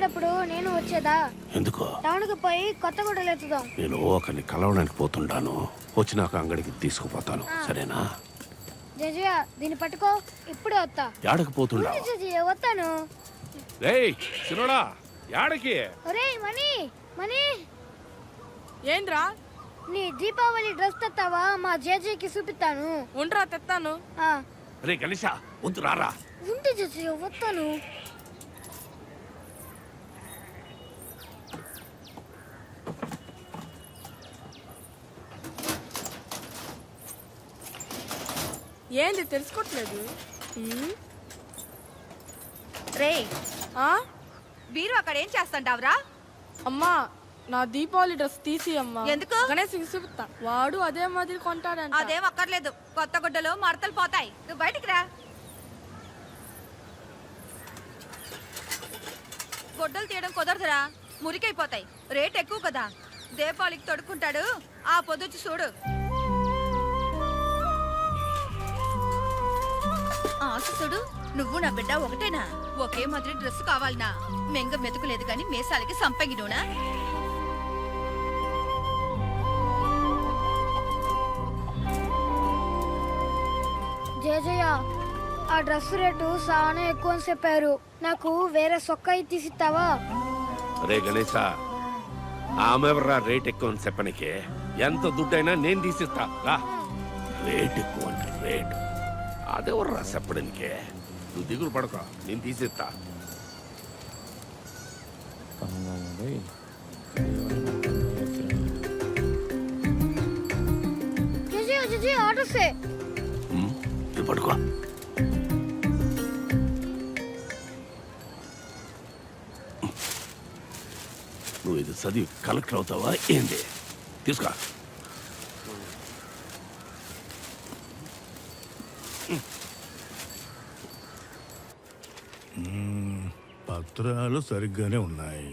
వచ్చేటప్పుడు నేను వచ్చేదా? ఎందుకో? టౌన్కి పోయి కొత్త గుడ్డలు ఎత్తుదాం. నేను ఒకరిని కలవడానికి పోతుంటాను, వచ్చినాక అంగడికి తీసుకుపోతాను, సరేనా? జజయ్య దీన్ని పట్టుకో, ఇప్పుడే వస్తా. యాడకి పోతుండా? జజయ్య వస్తాను. రేయ్ చిన్నోడా, యాడకి? ఒరేయ్ మణి, మణి ఏంద్రా? నీ దీపావళి డ్రెస్ తెస్తావా? మా జేజేకి చూపిస్తాను. ఉండ్రా తెస్తాను. రే గణేష, వద్దు రారా. ఉంటే జజయ్య వస్తాను. ఏంది తెలుసుకోవట్లేదు? రే ఆ? వీరు అక్కడ ఏం చేస్తాంటావురా? అమ్మా నా దీపావళి డ్రెస్ తీసి అమ్మా. ఎందుకు? గణేష్ చూపిస్తా, వాడు అదే మాదిరి కొంటాడంట. అదేం అక్కర్లేదు, కొత్త గుడ్డలు మడతలు పోతాయి. నువ్వు బయటికి రా. గుడ్డలు తీయడం కుదరదురా, మురికైపోతాయి. రేట్ ఎక్కువ కదా. దీపావళికి తొడుక్కుంటాడు, ఆ పొద్దుచ్చి చూడు. ఆశిస్తుడు, నువ్వు నా బిడ్డ ఒకటేనా? ఒకే మాదిరి డ్రెస్ కావాలనా? మెంగ మెతుకులేదు గాని మేసాలకి సంపంగినోనా? జేజయ్య ఆ డ్రెస్ రేటు చాలా ఎక్కువ అని చెప్పారు. నాకు వేరే సొక్క తీసిస్తావా? రే గణేష, ఆమెవర్రా రేట్ ఎక్కువ అని చెప్పనికి? ఎంత దుడ్డైనా నేను తీసిస్తా రా. రేట్ ఎక్కువ అంటే రేటు అదెవర్రా చెప్పడానికి? నువ్వు దిగులు పడక, నేను తీసిస్తా. జేజయ్య జేజయ్య ఆర్డర్సే. ఇది పడుకో. నువ్వు ఇది చదివి కలెక్టర్ అవుతావా ఏంది? తీసుకో. పత్రాలు సరిగ్గానే ఉన్నాయి,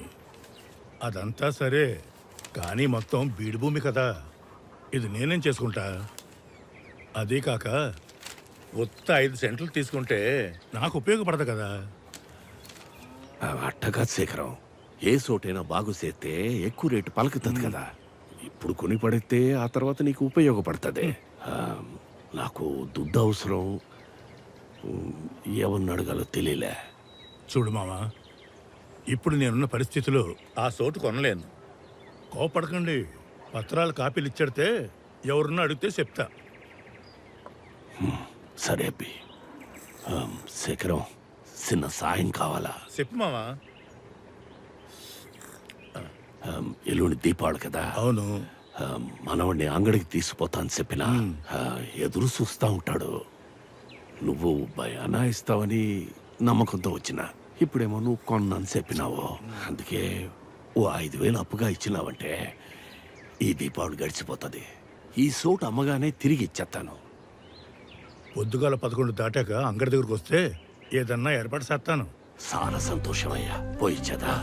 అదంతా సరే. కానీ మొత్తం బీడు భూమి కదా, ఇది నేనేం చేసుకుంటా? అదీ కాక ఉత్త 5 సెంట్లు తీసుకుంటే నాకు ఉపయోగపడదు కదా. అట్టగా శేఖరం, ఏ చోటైనా బాగు చేస్తే ఎక్కువ రేటు పలుకుతుంది కదా. ఇప్పుడు కొని పడితే ఆ తర్వాత నీకు ఉపయోగపడుతుంది. నాకు దుడ్డు అవసరం, ఏమన్నా అడగాలో తెలియలే. చూడు మామా, ఇప్పుడు నేనున్న పరిస్థితిలో ఆ చోటు కొనలేను. కోపడకండి, పత్రాలు కాపీలు ఇచ్చేడితే ఎవరున్నా అడిగితే చెప్తా. సరే అబ్బి. శేఖరం, చిన్న సాయం కావాలా? చెప్పు మామా. ఎల్లుండి దీపావళి కదా. అవును. మనవాడిని అంగడికి తీసుకుపోతాను చెప్పిన ఎదురు చూస్తా ఉంటాడు. నువ్వు భయానా ఇస్తావని నమ్మకంతో వచ్చిన. ఇప్పుడేమో నువ్వు కొన్నాను చెప్పినావు, అందుకే ఓ 5,000 అప్పుగా ఇచ్చినావంటే ఈ దీపావళి గడిచిపోతుంది. ఈ చోటు అమ్మగానే తిరిగి ఇచ్చేస్తాను. పొద్దుగాల 11 దాటాక అంగడి దగ్గరకు వస్తే ఏదన్నా ఏర్పాటు చేస్తాను. చాలా సంతోషమయ్యా, పోయిచ్చేదా?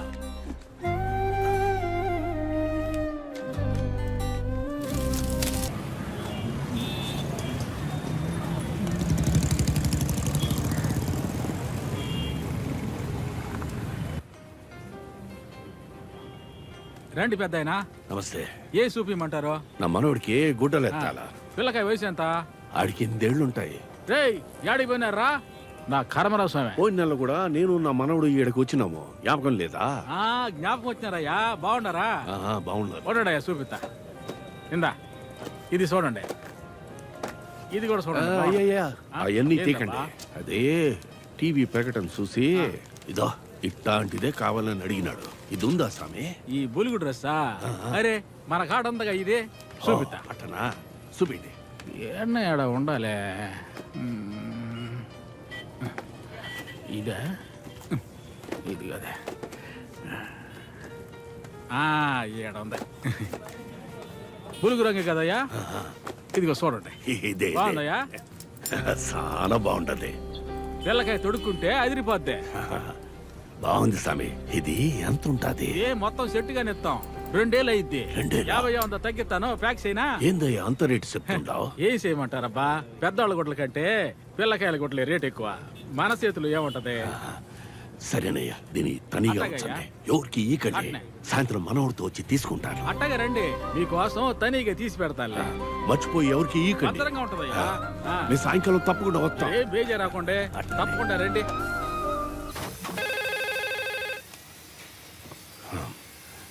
రండి పెద్దాయనా. నమస్తే. ఏ చూపిమంటారు? నా మనోడికి గుడ్డలు ఎత్తాలా. పిల్లకాయ వయసు ఎంత? ఆడికి 8 ఏళ్ళుంటాయి. రేయ్ యాడికి పోయినారా? నా కర్మరావు స్వామి. పోయిన నెల కూడా నేను నా మనవడు ఈడకి వచ్చినాము, జ్ఞాపకం లేదా? జ్ఞాపకం వచ్చినారయ్యా. బాగున్నారా? బాగున్నారు. చూడండి చూపిస్తా. ఇందా ఇది చూడండి, ఇది కూడా చూడండి. అయ్యయ్యా అవన్నీ తీకండి. అదే టీవీ ప్రకటన చూసి ఇదో ఇట్లాంటిదే కావాలని అడిగినాడు. ఇది ఉందా స్వామి? ఈ బులుగు డ్రెస్సా? అరే మన కాడ ఉందగా, ఇదే చూపిస్తా. అట్టనా? చూపిండి. ఏడ ఉండాలి. ఇదే, ఇది కదా. ఏడ ఉంది. బులుగు రంగు కదయ్యా. ఇదిగో చూడండి. ఇదే బాగుందయ్యా? చాలా బాగుంటది. పిల్లకాయ తొడుక్కుంటే అదిరిపోద్ది. బాగుంది స్వామి. ఇది ఎంత ఉంటది? ఏ మొత్తం సెట్టుగానే ఇస్తాం. 2 ఏళ్ళు అయింది. 50 వంద తగ్గిస్తాను. ప్యాక్స్ అయినా. ఏందయ్యా అంత రేటు చెప్తుండావు? ఏం చేయమంటారబ్బా, పెద్దవాళ్ళ గుడ్ల కంటే పిల్లకాయల గుడ్లే రేట్ ఎక్కువ. మన చేతులు ఏముంటది? సరేనయ్యా దీని తనిగా అట్లాగయ్యా. ఉంచండి. ఎవరికి ఈ కండి అట్నే. సాయంత్రం మనవడితో వచ్చి తీసుకుంటాను. అట్టగా రండి మీకోసం తనీగా తీసి పెడతానులే. మర్చిపోయి ఎవరికి ఈ కండి. భద్రంగా ఉంటదయ్యా. ఆ. మీ సాయంకాలం తప్పకుండా వస్తాం. ఏ బేజే రాకుండే తప్పకుండా రండి.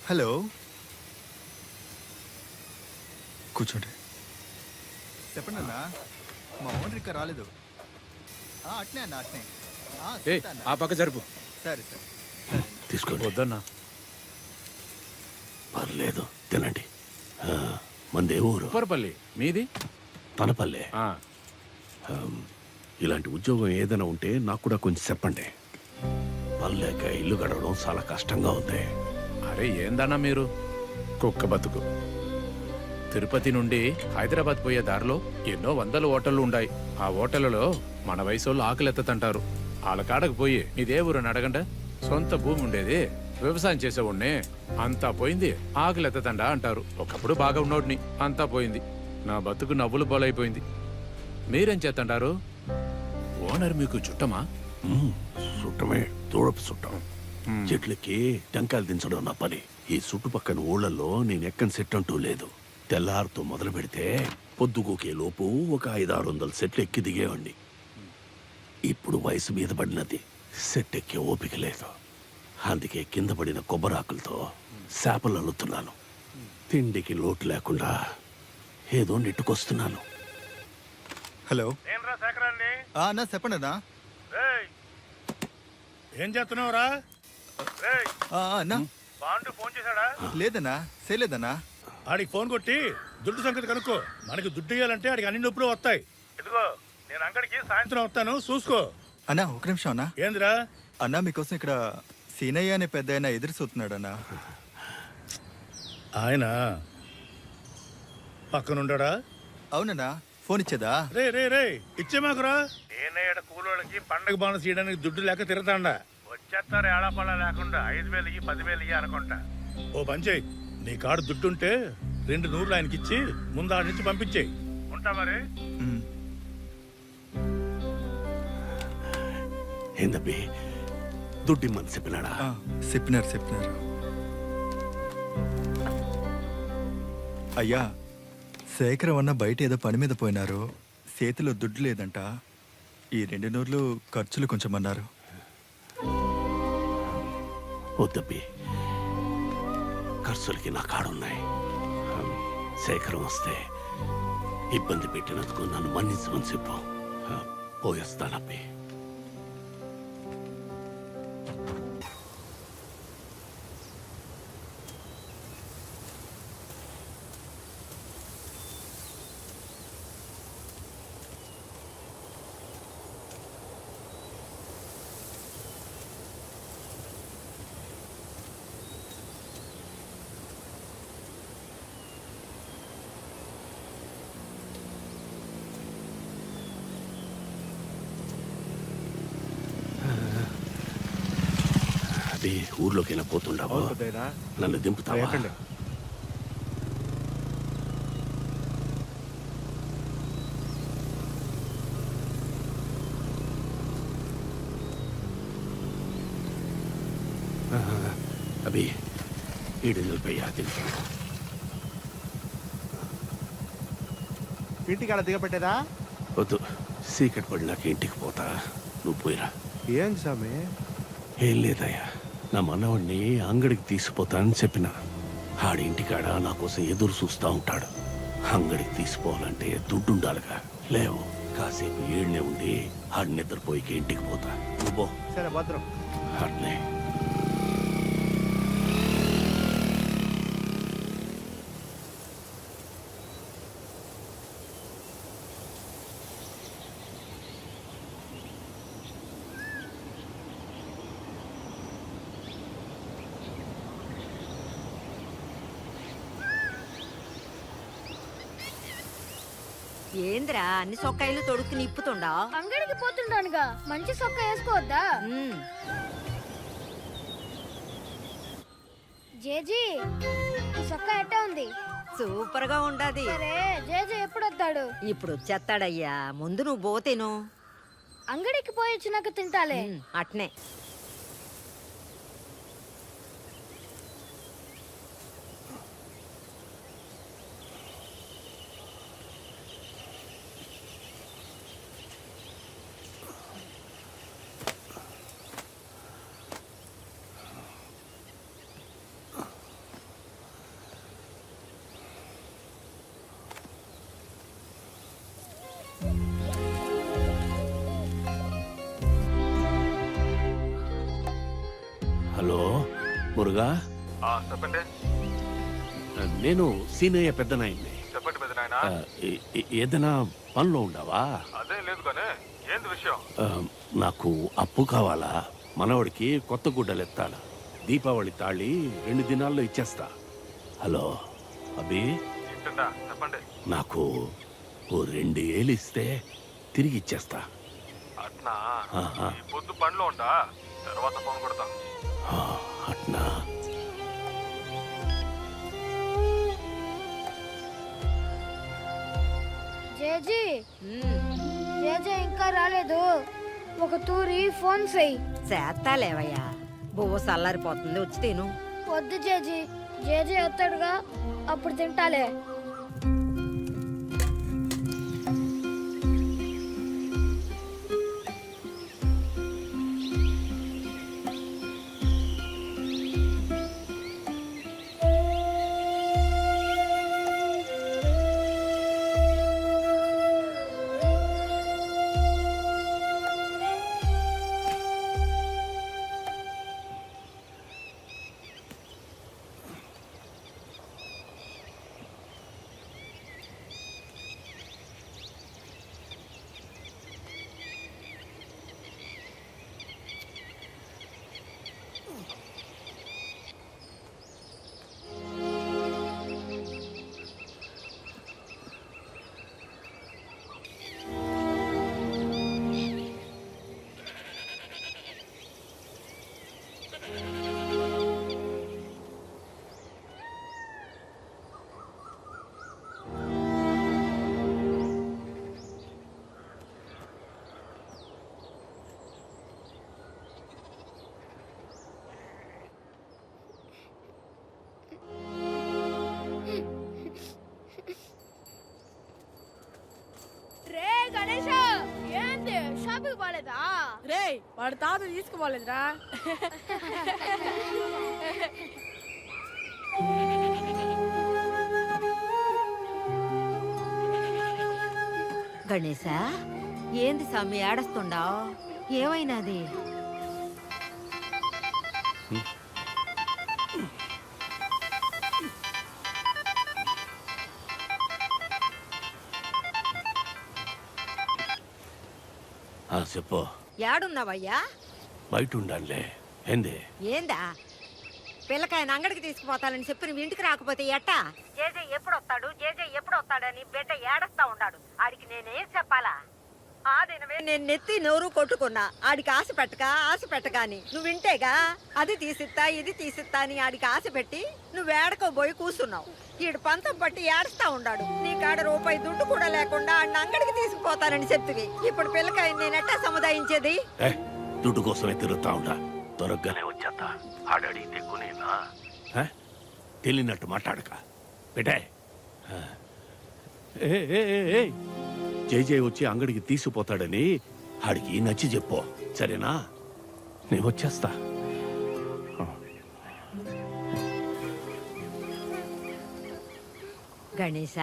హలో కూర్చోండి. చెప్పండి అన్నా, మా ఓనర్ ఇంకా రాలేదు. అట్నే అన్న అట్నే. చెప్తా అన్నా. ఆ పక్క జరుపు. సరే సరే. తీసుకోండి. వద్దన్నా. పర్లేదు తినండి. మందే ఊరు ఉప్పరపల్లి మీది? తనపల్లె. ఆ. ఇలాంటి ఉద్యోగం ఏదైనా ఉంటే నాకు కూడా కొంచెం చెప్పండి. పల్లెక ఇల్లు గడవడం చాలా కష్టంగా ఉంది. అరే ఏందన్నా మీరు, కుక్క బతుకు. తిరుపతి నుండి హైదరాబాద్ పోయే దారిలో ఎన్నో వందల హోటళ్లు ఉన్నాయి. ఆ హోటళ్లలో మన వయసు ఆకలి ఎత్తతంటారు. వాళ్ళ కాడకు పోయి ఇదే ఊరని అడగండి. సొంత భూమి ఉండేది, వ్యవసాయం చేసేవాడిని, అంతా పోయింది, ఆకలి ఎత్తతండా అంటారు. ఒకప్పుడు బాగా ఉన్నోడిని, అంతా పోయింది. నా బతుకు నవ్వులు బోలైపోయింది. మీరేం చేతంటారు? ఓనర్ మీకు చుట్టమా? చుట్టమే, తోడపు చుట్టం. చెట్లకి టెంకాయలు దించడం నా పని. ఈ చుట్టుపక్కల ఊళ్ళల్లో నేను ఎక్కని సెట్ అంటూ లేదు. తెల్లారితో మొదలు పెడితే పొద్దుగోకే లోపు ఒక 500-600 సెట్లు ఎక్కి దిగేవాడిని. ఇప్పుడు వయసు మీద పడినది, సెట్ ఎక్కే ఓపిక లేదు. అందుకే కింద పడిన కొబ్బరాకులతో చేపలు అల్లుతున్నాను. తిండికి లోటు లేకుండా ఏదో నెట్టుకొస్తున్నాను. హలో అన్నా, చెప్పండి అన్నా. ఏం చేస్తున్నావురా? అన్నా ఫోన్ చేశాడా? లేదన్నా, చేయలేదన్నా. ఆడికి ఫోన్ కొట్టి దుడ్డు సంగతి కనుక్కో. మనకి దుడ్డు ఇయ్యాలంటే ఆడికి అన్ని నొప్పులు వస్తాయి. ఇదిగో నేను అంగడికి సాయంత్రం వస్తాను, చూసుకో. అన్నా ఒక నిమిషం అన్నా. ఏందిరా? అన్నా మీకోసం ఇక్కడ సీనయ్య అనే పెద్ద ఆయన ఎదురు చూస్తున్నాడు అన్నా. ఆయన పక్కనుండా? అవునన్నా, ఫోన్ ఇచ్చేదా? రే రే రే ఇచ్చే మాకురా. ఏనేడ కూలోళ్ళకి పండగ బాణ చేయడానికి దుడ్డు లేక తిరతాండా. వచ్చేస్తారు ఏడాపడ లేకుండా 5,000 ఇయ్యి 10,000 ఇయ్యి అనుకుంటా. ఓ పంచేయి, నీ కాడు దుడ్డుంటే 2 నూర్లు ఆయనకి ఇచ్చి ముందు ఆడి నుంచి పంపించేయి. ఉంటా మరి. ఉమ్. ఏందబ్బి దుడ్డిమ్మని చెప్పినాడా? చెప్పినారు. అయ్యా, శేఖరం అన్న బయట ఏదో పని మీద పోయినారు. చేతిలో దుడ్డు లేదంట. ఈ 2 నూర్లు ఖర్చులు కొంచెం అన్నారు. వద్దబ్బి, ఖర్చులకి నా కాడున్నాయి. శేఖరం వస్తే ఇబ్బంది పెట్టినందుకు నన్ను మన్నించమని చెప్పు. పోయేస్తానబ్బి. అది ఊర్లోకైనా పోతుండవా? నన్ను దింపుతావా? అవి ఈడు నిలిపోయా దింపు. ఇంటికాడ దిగబెట్టేదా? వద్దు, సీకట్ పడినాక ఇంటికి పోతా. నువ్వు పోయిరా. ఏం సామి? ఏం లేదయ్యా, నా మనవడిని అంగడికి తీసుకుపోతానని చెప్పిన. ఆడి ఇంటికాడ నా కోసం ఎదురు చూస్తా ఉంటాడు. అంగడికి తీసిపోవాలంటే దుడ్డు ఉండాలిగా. లేవు, కాసేపు ఏడ్నే ఉండి ఆడి నిద్రపోయికి ఇంటికి పోతా. నువ్వు సరే భద్రం. అట్నే. ఏంద్రా అన్ని సొక్కాయలు తొడుక్కుని ఇప్పుతుండా? అంగడికి పోతుండానుగా, మంచి సొక్క వేసుకోవద్దా? జేజీ, ఈ సొక్క ఎట్టా ఉంది? సూపర్ గా ఉండాది. సరే, జేజీ ఎప్పుడు వస్తాడు? ఇప్పుడు వచ్చేస్తాడయ్యా, ముందు నువ్వు పోతేను. అంగడికి పోయి వచ్చినాక తింటాలే. అట్నే. హలో మురుగా చెప్పండి నేను సీనయ్య పెద్దనాయన్ని చెప్పండి పెద్ద నాయన ఏదైనా పనిలో ఉండవా? అదే లేదు కానీ ఏంది విషయం? నాకు అప్పు కావాలా? మనవడికి కొత్త గుడ్డలు ఎత్తాను. దీపావళి తాళి 2 దినాల్లో ఇచ్చేస్తా. హలో అభి, చెప్పండి. నాకు ఓ 2 ఏళ్ళు ఇస్తే తిరిగి ఇచ్చేస్తా. అట్నా? ఆహా. ఈ పొద్దు పనిలో ఉంటా, తర్వాత ఫోన్ కొడతా. అట్నా? జేజీ జేజే ఇంకా రాలేదు. ఒక తూరి ఫోన్ చెయ్యి. చేస్తాలేవయ్యా, బువ్వ చల్లారిపోతుంది, వచ్చి తిను. వద్దు జేజీ, జేజే వస్తాడుగా, అప్పుడు తింటాలే. రే గణేష, ఏంది షాపింగ్ పోలేదా? రే వాడు తాత తీసుకుపోలేదురా. గణేశ, ఏంది స్వామి ఏడస్తుండావు? ఏమైనాది? చెప్పు. ఏడున్నావయ్యా? బయట ఉండాలే. ఏంది? ఏందా పిల్లకాయన అంగడికి తీసుకుపోతానని చెప్పి నువ్వు ఇంటికి రాకపోతే ఎట్టా? జేజే ఎప్పుడు వస్తాడు, జేజే ఎప్పుడు వస్తాడని బిడ్డ ఏడస్తా ఉన్నాడు. ఆడికి నేనేం చెప్పాలా? ఆ దినమే నేను నెత్తి నోరు కొట్టుకున్నా. ఆడికి ఆశ పెట్టగా అని నువ్వు వింటేగా అది తీసిత్తా ఇది తీసిత్తా అని ఆడికి ఆశ పెట్టి నువ్వు ఏడకోబోయి కూర్చున్నావు. ఈడు పంతం పట్టి ఏడుస్తా ఉన్నాడు. నీ కాడ రూపాయి దుడ్డు కూడా లేకుండా ఆడిని అంగడికి తీసుకుపోతానని చెప్తివి. ఇప్పుడు పిల్లకాయ నేనెట్టా సముదాయించేది? దుడ్డు కోసమే తిరుగుతా ఉంటా. దొరకగానే వచ్చేస్తా. ఆడడి తెక్కునేనా? తెలియనట్టు మాట్లాడక పెట్టే. జై వచ్చి అంగడికి తీసుకుపోతాడని ఆడికి నచ్చి చెప్పు, సరేనా? నేను వచ్చేస్తా. గణేశ,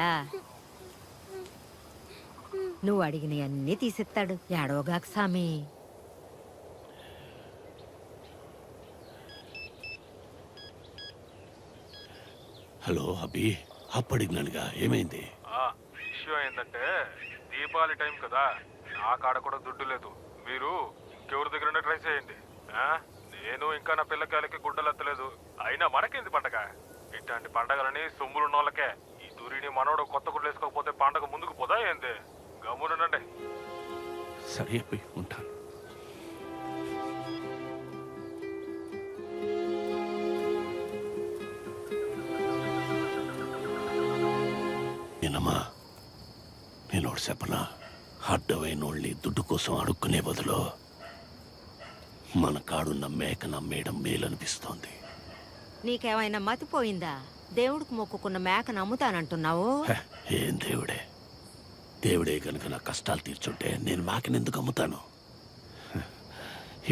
నువ్వు అడిగిన అన్నీ తీసిస్తాడు. ఏడవగాక సామి. హలో అభి, అప్పడిగినానుగా, ఏమైంది? విషయం ఏంటంటే దీపావళి టైం కదా, నా కాడ కూడా దుడ్డు లేదు. మీరు ఇంకెవరి దగ్గర ట్రై చేయండి. నేను ఇంకా నా పిల్లకాయలకి గుడ్డలెత్తలేదు. అయినా మనకేంది పండగ? ఇట్లాంటి పండగలని సొమ్ములున్న వాళ్ళకే. ఈ దూరిని మనోడు కొత్త గుడ్లు వేసుకోకపోతే పండగ ముందుకు పోదా ఏంది? గమ్మునండి. సరే అభి, ఉంటాను. నేనమ్మా, నేను ఒకటి చెప్పనా? అడ్డమైనోళ్ళని దుడ్డు కోసం అడుక్కునే బదులు మన కాడున్న మేక నమ్మేయడం మేలనిపిస్తోంది. నీకేమైనా మతిపోయిందా? దేవుడికి మొక్కుకున్న మేక నమ్ముతానంటున్నావు. ఏం దేవుడే? దేవుడే కనుక నా కష్టాలు తీర్చుంటే నేను మేకనెందుకు అమ్ముతాను?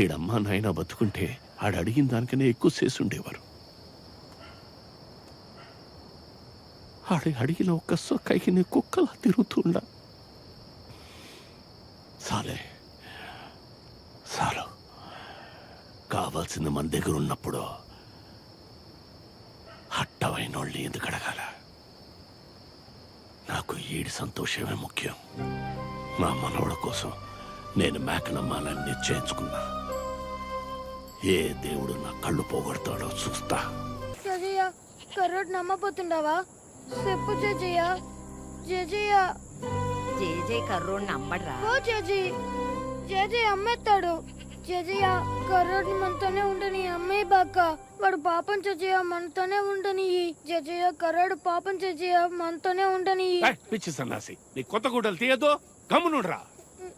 ఈడమ్మా నాయన బతుకుంటే ఆడు అడిగిన దానికనే ఎక్కువ చేసి ఉండేవారు. ఆడి అడిగిన ఒక్క సొక్కకి నీ కుక్కలా తిరుగుతుండా. చాలే చాలు, కావాల్సి అడగాల్సింది మన దగ్గర ఉన్నప్పుడు అట్టవైన వాళ్ళని ఎందుకు అడగాల? నాకు ఈడి సంతోషమే ముఖ్యం. నా మనవడ కోసం నేను మేకనమ్మాలని నిశ్చయించుకున్నా. ఏ దేవుడు నా కళ్ళు పోగొడతాడో చూస్తా. జేజయ్య కర్రోడు నమ్మపోతుండవా? చెప్పు జేజయ్య. జేజయ్య జేజే కర్రోడ్ని నమ్మడ్రా. ఓ జేజీ, జేజయ్య అమ్మేస్తాడు. జేజయ్య కర్రోడ్ని మనతోనే ఉండని అమ్మే బాక. వాడు పాపం జేజయ్య మనతోనే ఉండని. జేజయ్య కర్రోడు పాపం జేజయ్య మనతోనే ఉండని. ఏయ్, పిచ్చి సన్నాసి, నీ కొత్త గుడ్డలు తీయద్దు, గమ్మునుండ్రా.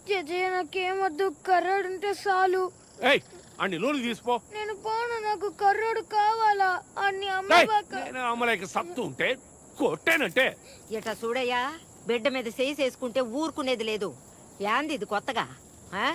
జేజయ్య నాకేమొద్దు, కర్రోడు ఉంటే చాలు. ఏయ్, అన్ని నూనె తీసిపో. నేను పోను, నాకు కర్రోడు కావాలా. అన్ని అమ్మే ఏయ్, బాక. నేను అమ్మలేక సత్తు ఉంటే కొట్టానంటే. ఇట చూడయ్యా, బిడ్డ మీద చేయి చేసుకుంటే ఊరుకునేది లేదు. యాంది ఇది కొత్తగా? ఆ?